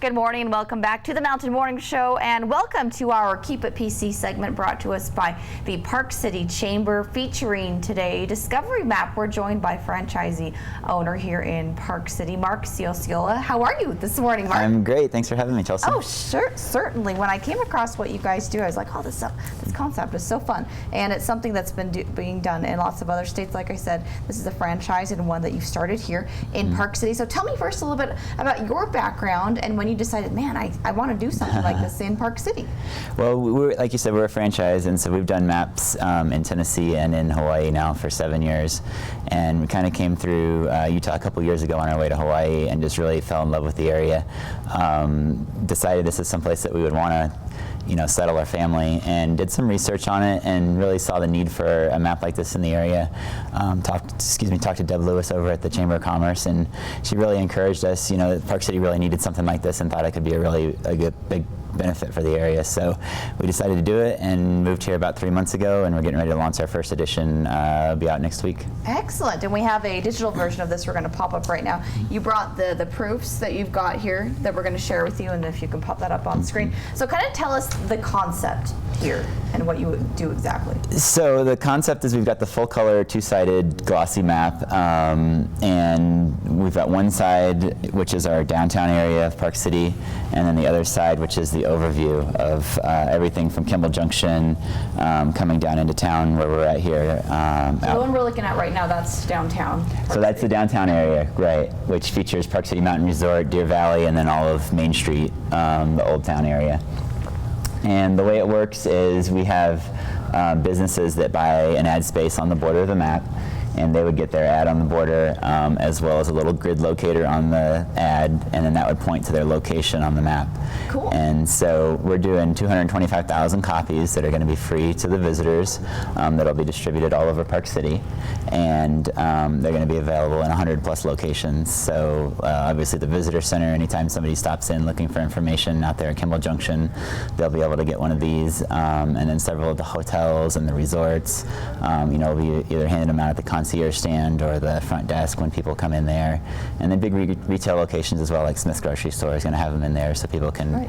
Good morning and welcome back to the Mountain Morning Show, and welcome to our Keep It PC segment brought to us by the Park City Chamber, featuring today Discovery Map. We're joined by franchisee owner here in Park City, Mark Ciociola. How are you this morning, Mark? I'm great. Thanks for having me, Chelsea. Oh, sure, certainly. When I came across what you guys do, I was like, oh, this concept is so fun. And it's something that's been being done in lots of other states. Like I said, this is a franchise and one that you've started here in Park City. So tell me first a little bit about your background and when you decided, man, I want to do something like this in Park City. Well, like you said, we're a franchise, and so we've done maps in Tennessee and in Hawaii now for 7 years. And we kind of came through Utah a couple years ago on our way to Hawaii and just really fell in love with the area. Decided this is someplace that we would want to settle our family, and did some research on it and really saw the need for a map like this in the area. Talked to Deb Lewis over at the Chamber of Commerce, and she really encouraged us, that Park City really needed something like this and thought it could be a good big benefit for the area. So we decided to do it and moved here about 3 months ago, and we're getting ready to launch our first edition. It'll be out next week. Excellent. And we have a digital version of this we're going to pop up right now. You brought the proofs that you've got here that we're going to share with you, and if you can pop that up on screen. So kind of tell us the concept here and what you would do exactly. So the concept is we've got the full color two-sided glossy map, and we've got one side which is our downtown area of Park City, and then the other side which is the overview of everything from Kimball Junction coming down into town where we're at here. The one we're looking at right now, that's downtown. So that's the downtown area, right, which features Park City Mountain Resort, Deer Valley, and then all of Main Street, the Old Town area. And the way it works is we have businesses that buy an ad space on the border of the map, and they would get their ad on the border as well as a little grid locator on the ad, and then that would point to their location on the map. Cool. And so we're doing 225,000 copies that are going to be free to the visitors, that'll be distributed all over Park City, and they're going to be available in 100 plus locations. So obviously the visitor center, anytime somebody stops in looking for information out there at Kimball Junction, they'll be able to get one of these, and then several of the hotels and the resorts, we'll be either handing them out at the concierge stand or the front desk when people come in there. And then big retail locations as well, like Smith's Grocery Store is going to have them in there so people can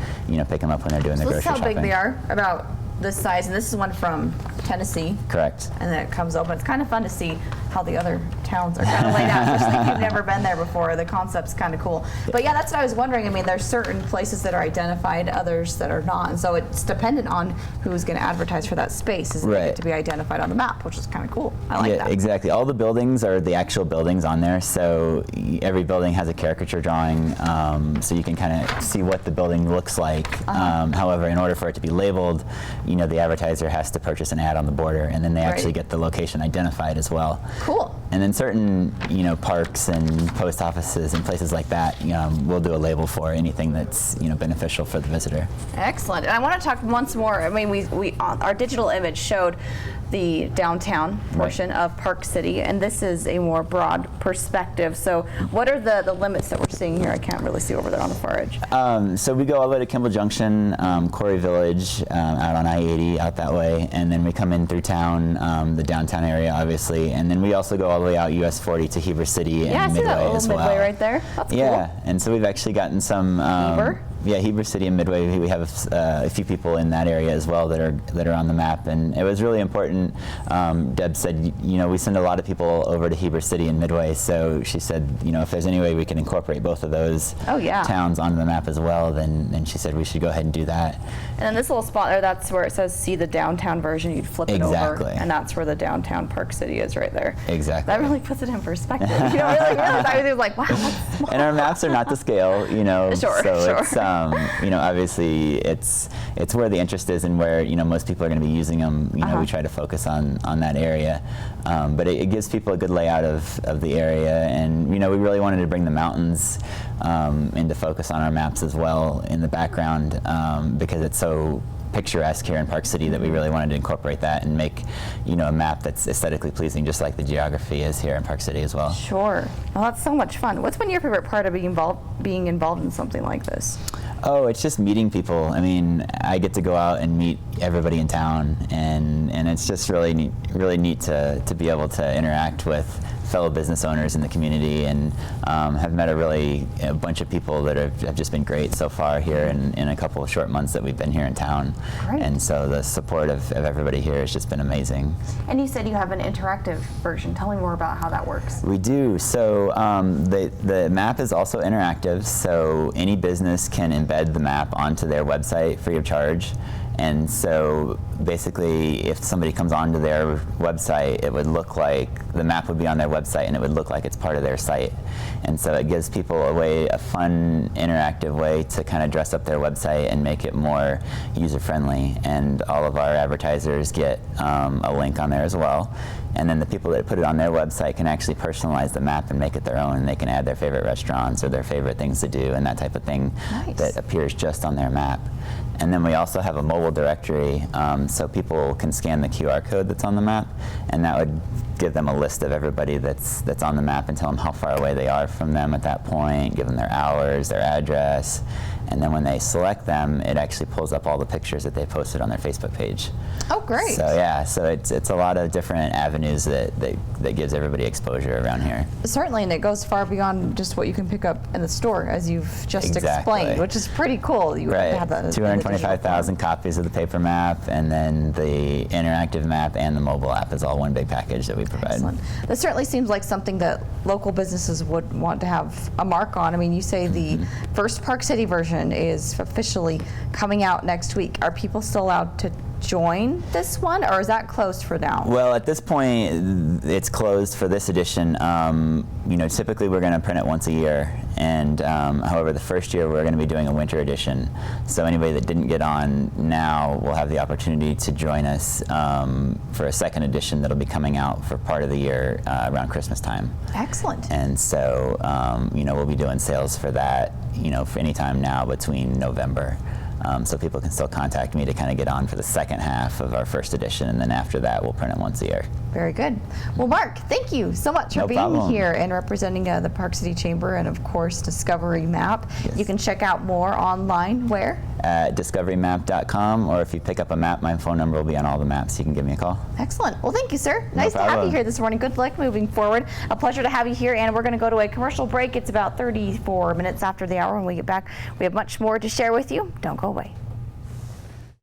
pick them up when they're doing their grocery shopping. This is how big they are, about this size, and this is one from Tennessee. Correct. And then it comes open. It's kind of fun to see how the other towns are kind of laid out, especially if you've never been there before. The concept's kind of cool. But yeah, that's what I was wondering. I mean, there's certain places that are identified, others that are not, and so it's dependent on who's going to advertise for that space. Is right. They get to be identified on the map, which is kind of cool. I like that. Exactly. All the buildings are the actual buildings on there, so every building has a caricature drawing, so you can kind of see what the building looks like. However, in order for it to be labeled, the advertiser has to purchase an ad on the border, and then they actually get the location identified as well. Cool. And then certain, parks and post offices and places like that, we'll do a label for anything that's, beneficial for the visitor. Excellent. And I want to talk once more. I mean, our digital image showed the downtown portion of Park City, and this is a more broad perspective. So what are the limits that we're seeing here? I can't really see over there on the far edge. So we go all the way to Kimball Junction, Corey Village, out on I-80, out that way, and then we come in through town, the downtown area, obviously, and then we also go all the way out US 40 to Heber City and Midway as well. Midway right there. That's cool. And so we've actually gotten some. Heber? Yeah, Heber City and Midway. We have a few people in that area as well that are on the map, and it was really important. Deb said, we send a lot of people over to Heber City and Midway, so she said, if there's any way we can incorporate both of those towns onto the map as well, then she said we should go ahead and do that. And then this little spot there, that's where it says see the downtown version. You'd flip it over, and that's where the downtown Park City is right there. Exactly. That really puts it in perspective. You don't really realize. I was like, wow, that's small. And our maps are not to scale, Sure. It's obviously it's where the interest is and where most people are going to be using them. We try to focus on that area, but it gives people a good layout of the area, and we really wanted to bring the mountains into focus on our maps as well in the background, because it's so picturesque here in Park City that we really wanted to incorporate that and make a map that's aesthetically pleasing, just like the geography is here in Park City as well. Sure. Well, that's so much fun. What's been your favorite part of being involved in something like this? Oh, it's just meeting people. I mean, I get to go out and meet everybody in town, and it's just really neat to be able to interact with fellow business owners in the community, and have met a bunch of people that have just been great so far here in a couple of short months that we've been here in town. Great. And so the support of everybody here has just been amazing. And you said you have an interactive version. Tell me more about how that works. We do. So the map is also interactive, so any business can embed the map onto their website free of charge. And so basically, if somebody comes onto their website, it would look like the map would be on their website, and it would look like it's part of their site. And so it gives people a fun, interactive way to kind of dress up their website and make it more user-friendly. And all of our advertisers get a link on there as well. And then the people that put it on their website can actually personalize the map and make it their own. And they can add their favorite restaurants or their favorite things to do and that type of thing. Nice. That appears just on their map. And then we also have a mobile directory, so people can scan the QR code that's on the map, and that would give them a list of everybody that's on the map and tell them how far away they are from them at that point, give them their hours, their address, and then when they select them, it actually pulls up all the pictures that they posted on their Facebook page. Oh, great. So yeah, so it's a lot of different avenues that gives everybody exposure around here. Certainly, and it goes far beyond just what you can pick up in the store, as you've just Exactly. explained, which is pretty cool. You Right, have that in the digital 225,000 copies of the paper map, and then the interactive map and the mobile app is all one big package that we provide. Excellent. That certainly seems like something that local businesses would want to have a mark on. I mean, you say the first Park City version is officially coming out next week. Are people still allowed to join this one, or is that closed for now? Well, at this point, it's closed for this edition. Typically we're going to print it once a year, and however, the first year we're going to be doing a winter edition. So anybody that didn't get on now will have the opportunity to join us for a second edition that'll be coming out for part of the year around Christmas time. Excellent. And so, we'll be doing sales for that, for any time now between November. So people can still contact me to kind of get on for the second half of our first edition, and then after that, we'll print it once a year. Very good. Well, Mark, thank you so much for No being problem. here and representing the Park City Chamber and, of course, Discovery Map. Yes. You can check out more online. Where? At discoverymap.com, or if you pick up a map, my phone number will be on all the maps. You can give me a call. Excellent. Well, thank you, sir. No Nice to have you problem. here this morning. Good luck moving forward. A pleasure to have you here, and we're going to go to a commercial break. It's about 34 minutes after the hour. When we get back, we have much more to share with you. Don't go away.